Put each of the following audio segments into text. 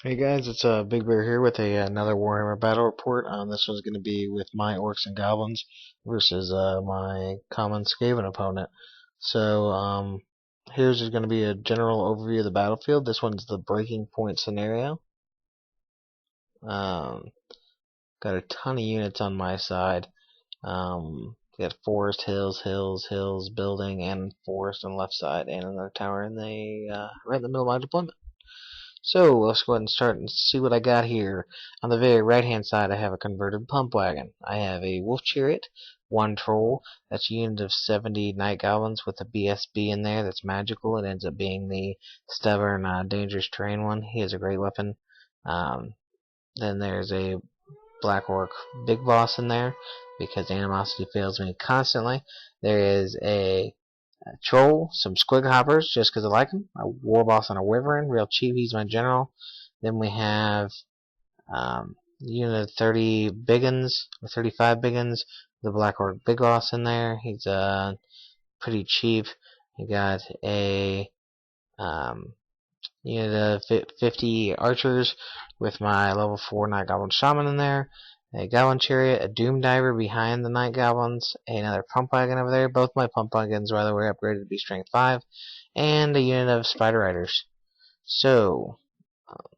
Hey guys, it's Big Bear here with another Warhammer battle report. This one's going to be with my orcs and goblins versus my common skaven opponent. Here's just going to be a general overview of the battlefield. This one's the breaking point scenario. Um, got a ton of units on my side. Got forest, hills, building, and forest on the left side, and another tower in the right in the middle of my deployment. So let's go ahead and start and see what I got here. On the very right hand side I have a converted pump wagon. I have a wolf chariot, one troll, that's a unit of 70 night goblins with a BSB in there that's magical. It ends up being the stubborn, dangerous terrain one. He has a great weapon. Um, then there's a black orc big boss in there because animosity fails me constantly. There is a troll, some squig hoppers just because I like them, a war boss and a wyvern, real cheap, he's my general. Then we have unit of 30 biggins, or 35 biggins, the black orc big boss in there, he's pretty cheap. You got a um, unit of 50 archers with my level 4 night goblin shaman in there, a goblin chariot, a doom diver behind the night goblins, another pump wagon over there. Both my pump wagons, by the way, upgraded to be strength 5, and a unit of spider riders. So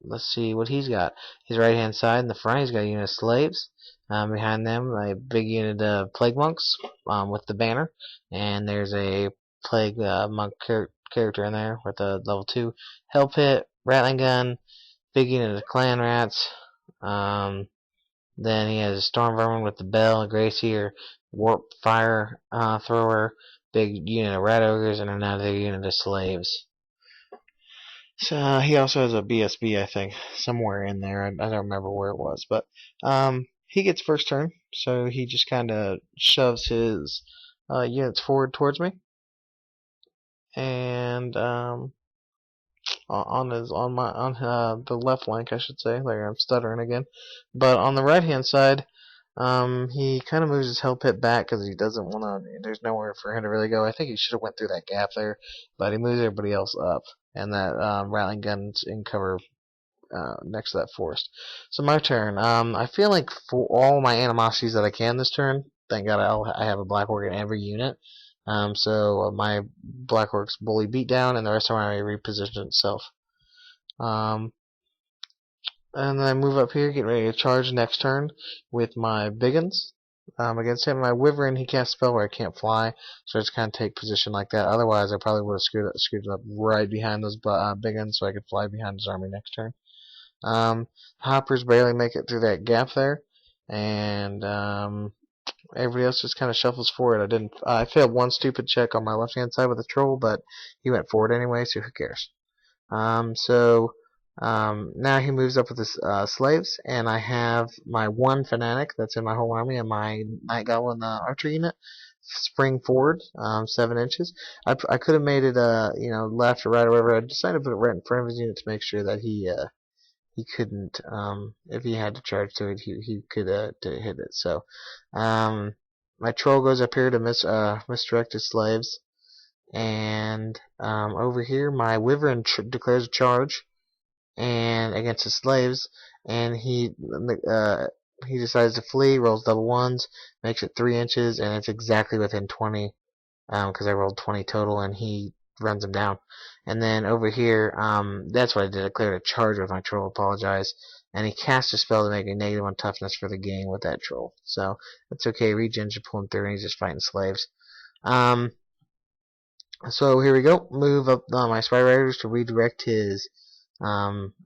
let's see what he's got. His right hand side in the front, he's got a unit of slaves. Behind them, a big unit of plague monks with the banner, and there's a plague monk character in there with a level 2 hell pit, rattling gun, big unit of clan rats. Then he has a storm vermin with the bell, a gracier, warp fire thrower, big unit of rat ogres, and another unit of slaves. So he also has a BSB, I think, somewhere in there. I don't remember where it was, but he gets first turn, so he just kind of shoves his units forward towards me, and on the left flank, I should say. There, I'm stuttering again. But on the right hand side, he kind of moves his hell pit back because he doesn't want to. There's nowhere for him to really go. I think he should have went through that gap there, but he moves everybody else up, and that rattling gun's in cover next to that forest. So my turn. I feel like for all my animosities that I can this turn, thank God I have a black orc in every unit. So my black orc's bully beat down, and the rest of my army repositioned itself. Um, and then I move up here, get ready to charge next turn with my biggins. Against him, my wyvern, he can't spell where I can't fly, so I just kind of take position like that. Otherwise, I probably would have screwed it up right behind those biggins, so I could fly behind his army next turn. Hoppers barely make it through that gap there, and everybody else just kind of shuffles forward. I failed one stupid check on my left hand side with a troll, but he went forward anyway, so who cares? Now he moves up with his slaves, and I have my one fanatic that's in my whole army and my night goblin archer unit spring forward 7 inches. I could have made it left or right or whatever. I decided to put it right in front of his unit to make sure that he couldn't if he had to charge to it he could to hit it. So my troll goes up here to misdirect his slaves, and over here my wyvern declares a charge and against his slaves, and he decides to flee, rolls double ones, makes it 3 inches, and it's exactly within 20 because I rolled 20 total, and he runs him down. And then over here, that's what I did. I cleared a charge with my troll, apologize, and he cast a spell to make a -1 toughness for the game with that troll. So that's okay. Regen should pull him through, and he's just fighting slaves. So here we go. Move up my spy riders to redirect his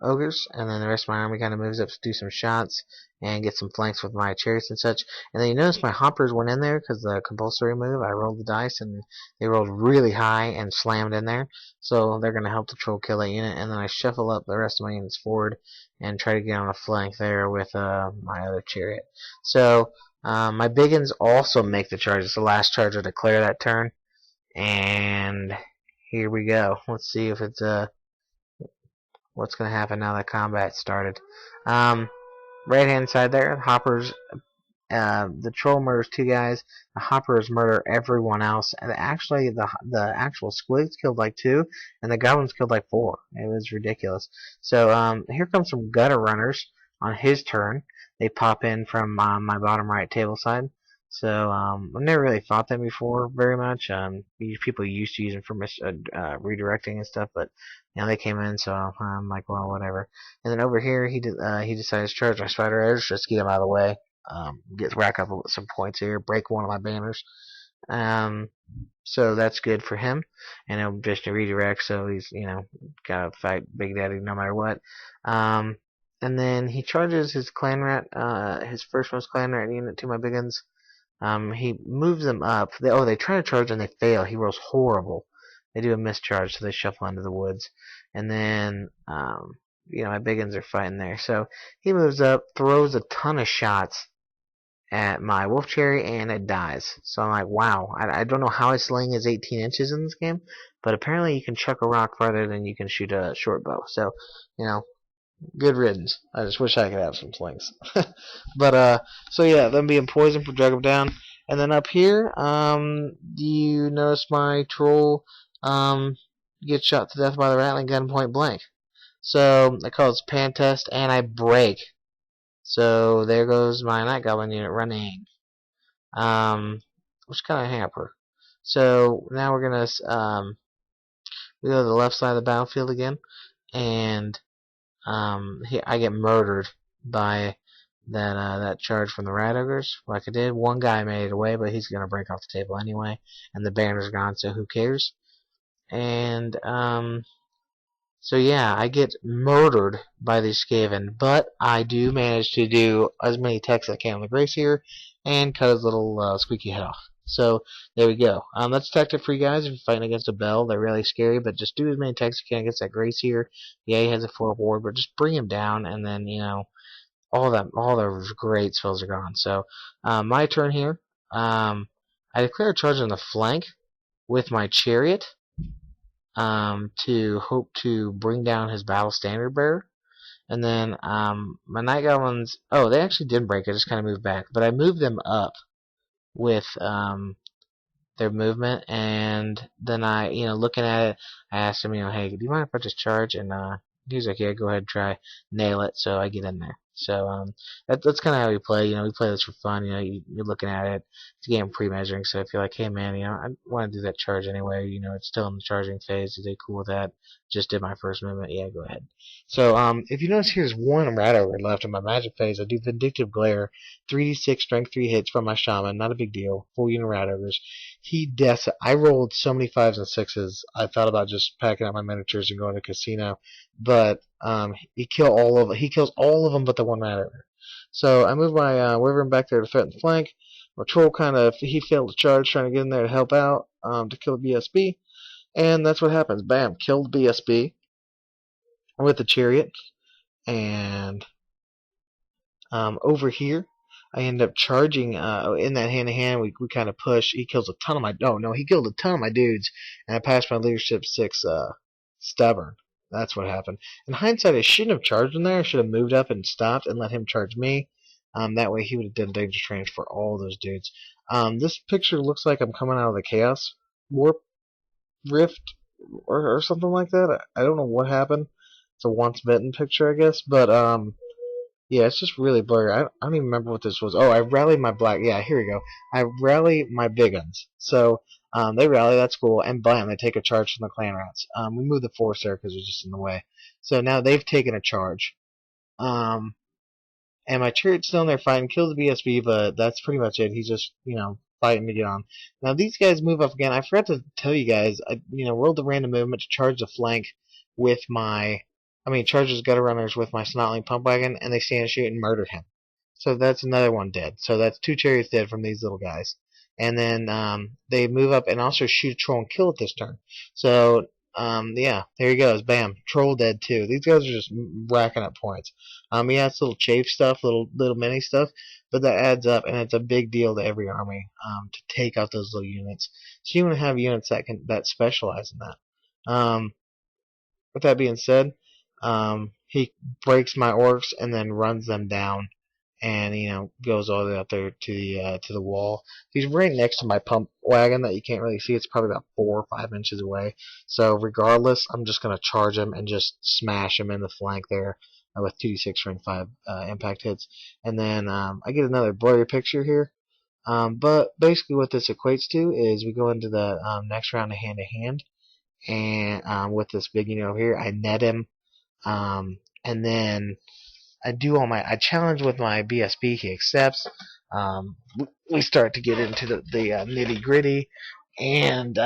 ogres, and then the rest of my army kind of moves up to do some shots and get some flanks with my chariots and such. And then you notice my hoppers went in there because the compulsory move, I rolled the dice and they rolled really high and slammed in there. So they're going to help the troll kill that unit. And then I shuffle up the rest of my units forward and try to get on a flank there with my other chariot. So my biggins also make the charge. It's the last charge I declare that turn. And here we go. Let's see if it's what's going to happen now that combat started. Right hand side there, hoppers the troll murders 2 guys. The hoppers murder everyone else. And actually, the actual squigs killed like 2, and the goblins killed like 4. It was ridiculous. So here comes some gutter runners on his turn. They pop in from my bottom right table side. So I've never really fought them before very much. People used to use them for redirecting and stuff, but they came in, so I'm like, well, whatever. And then over here, he decides to charge my spider edge just to get him out of the way. Rack up some points here, break one of my banners. So that's good for him, and he'll just redirect. So he's gotta fight Big Daddy no matter what. And then he charges his clan rat, his first most clan rat unit to my big guns. He moves them up. They try to charge and they fail. He rolls horrible. They do a mischarge, so they shuffle into the woods. And then, my big guns are fighting there. So he moves up, throws a ton of shots at my wolf cherry, and it dies. So I'm like, wow. I don't know how his sling is 18 inches in this game, but apparently you can chuck a rock farther than you can shoot a short bow. So, good riddance. I just wish I could have some slings. But so yeah, them being poisoned for drug him down. And then up here, do you notice my troll gets shot to death by the rattling gun point blank? So I call it pan test, and I break. So there goes my night goblin unit running. Which kind of hamper. So now we're gonna we go to the left side of the battlefield again, and I get murdered by that charge from the rat ogres. Like I did, one guy made it away, but he's gonna break off the table anyway, and the banner's gone, so who cares? And so yeah, I get murdered by these skaven, but I do manage to do as many attacks as I can on the Grace here, and cut his little squeaky head off. So there we go. That's a tactic for you guys if you're fighting against a bell. They're really scary, but just do as many attacks as you can against that Grace here. Yeah, he has a 4 ward, but just bring him down, and then all those great spells are gone. So my turn here. I declare a charge on the flank with my chariot. To hope to bring down his battle standard bearer. And then my night goblins, they actually didn't break, I just kind of moved back. But I moved them up with their movement, and then I, looking at it, I asked him, hey, do you mind if I just charge? And he was like, yeah, go ahead, try, nail it. So I get in there. So that's kind of how we play. We play this for fun. You're looking at it. It's a game pre-measuring. So if you're like, hey man, I want to do that charge anyway. It's still in the charging phase. Are they cool with that? Just did my first movement. Yeah, go ahead. So if you notice, here's one rat over left in my magic phase. I do Vindictive Glare, 3d6 strength 3 hits from my shaman. Not a big deal. Full unit rat ogres. I rolled so many 5s and 6s. I thought about just packing up my miniatures and going to the casino, but he kills all of them but the one rat ogre. So I move my wyvern back there to threaten the flank. My troll he failed to charge, trying to get in there to help out, to kill the BSB, and that's what happens. Bam, killed BSB with the chariot, and over here I end up charging in that hand-to-hand. We kind of push. He kills a ton of my he killed a ton of my dudes, and I passed my leadership 6 stubborn. That's what happened. In hindsight, I shouldn't have charged him there. I should have moved up and stopped and let him charge me. That way he would have done dangerous range for all those dudes. This picture looks like I'm coming out of the Chaos Warp Rift or something like that. I don't know what happened. It's a once bitten picture, I guess. But yeah, it's just really blurry. I don't even remember what this was. Oh, I rallied my black. Yeah, here we go. I rally my big uns. So they rally. That's cool. And bam, they take a charge from the clan rats. We moved the forest there because it was just in the way. So now they've taken a charge. And my chariot's still in there fighting, kills the BSB, but that's pretty much it. He's just, fighting to get on. Now these guys move up again. I forgot to tell you guys, I, rolled the random movement to charge the flank with charges gutter runners with my snotling pump wagon, and they stand and shoot and murdered him. So that's another one dead. So that's 2 chariots dead from these little guys. And then they move up and also shoot a troll and kill it this turn. So yeah, there he goes. Bam, troll dead too. These guys are just racking up points. Yeah, it's little chafe stuff, little mini stuff, but that adds up, and it's a big deal to every army to take out those little units. So you want to have units that specialize in that. With that being said, he breaks my orcs and then runs them down, and goes all the way up there to the wall. He's right next to my pump wagon that you can't really see. It's probably about 4 or 5 inches away. So regardless, I'm just gonna charge him and just smash him in the flank there with 2d6 rank 5 impact hits, and then I get another blurry picture here. But basically, what this equates to is we go into the next round of hand to hand, and with this big over here, I net him, and then I challenge with my BSB. He accepts. We start to get into the nitty gritty, and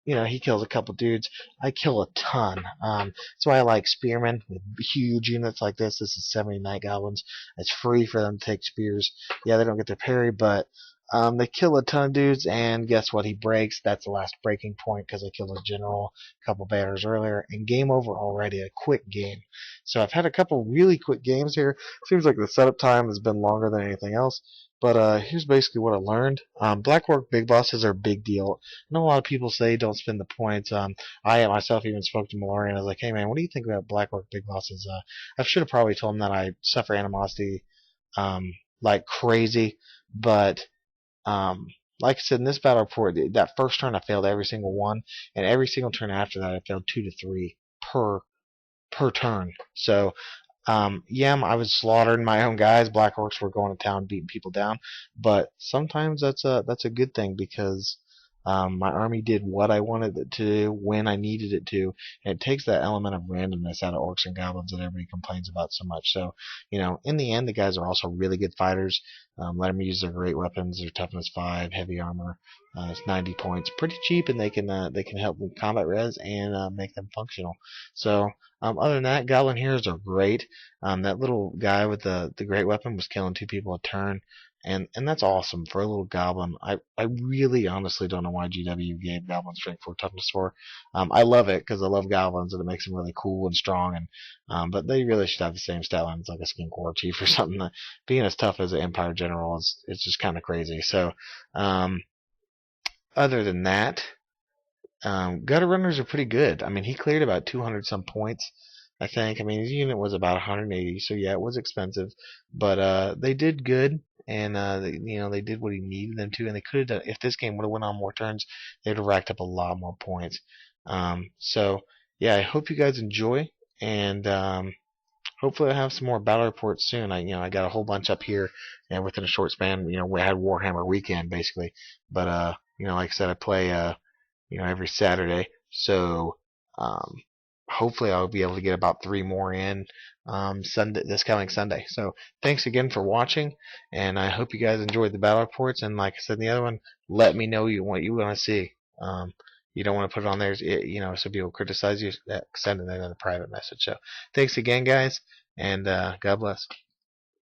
he kills a couple dudes. I kill a ton. That's why I like spearmen with huge units like this. This is 70 night goblins. It's free for them to take spears. Yeah, they don't get their parry, but they kill a ton of dudes, and guess what? He breaks. That's the last breaking point because I killed a general a couple banners earlier, and game over already. A quick game. So I've had a couple really quick games here. Seems like the setup time has been longer than anything else. But here's basically what I learned. Black Orc big bosses are a big deal. I know a lot of people say don't spend the points. I myself even spoke to Mallory and I was like, hey man, what do you think about Black Orc big bosses? I should have probably told him that I suffer animosity like crazy, but like I said in this battle report, that first turn I failed every single one, and every single turn after that I failed 2 to 3 per turn. So yeah, I was slaughtering my own guys. Black Orcs were going to town, beating people down. But sometimes that's a good thing because my army did what I wanted it to do when I needed it to, and it takes that element of randomness out of Orcs and Goblins that everybody complains about so much. So, in the end, the guys are also really good fighters. Let them use their great weapons. Their toughness 5, heavy armor. It's 90 points, pretty cheap, and they can help with combat res and make them functional. So. Other than that, Goblin heroes are great. That little guy with the great weapon was killing 2 people a turn, and that's awesome for a little goblin. I really honestly don't know why GW gave Goblin Strength 4 Toughness 4. I love it because I love goblins and it makes them really cool and strong. And but they really should have the same stat lines like a Skink War Chief or something. Being as tough as an Empire General is it's just kind of crazy. So other than that. Gutter runners are pretty good. I mean, he cleared about 200 some points, I think. I mean, his unit was about 180, so yeah, it was expensive, but they did good, and they did what he needed them to, and they could have done. If this game would have went on more turns, they'd have racked up a lot more points. So yeah, I hope you guys enjoy, and hopefully I have some more battle reports soon. I got a whole bunch up here, and within a short span, we had Warhammer weekend basically, but like I said, I play every Saturday. So hopefully I'll be able to get about 3 more in Sunday, this coming Sunday. So thanks again for watching, and I hope you guys enjoyed the battle reports. And like I said in the other one, let me know what you want to see. You don't want to put it on there, so people criticize you. Send it in a private message. So thanks again, guys, and God bless.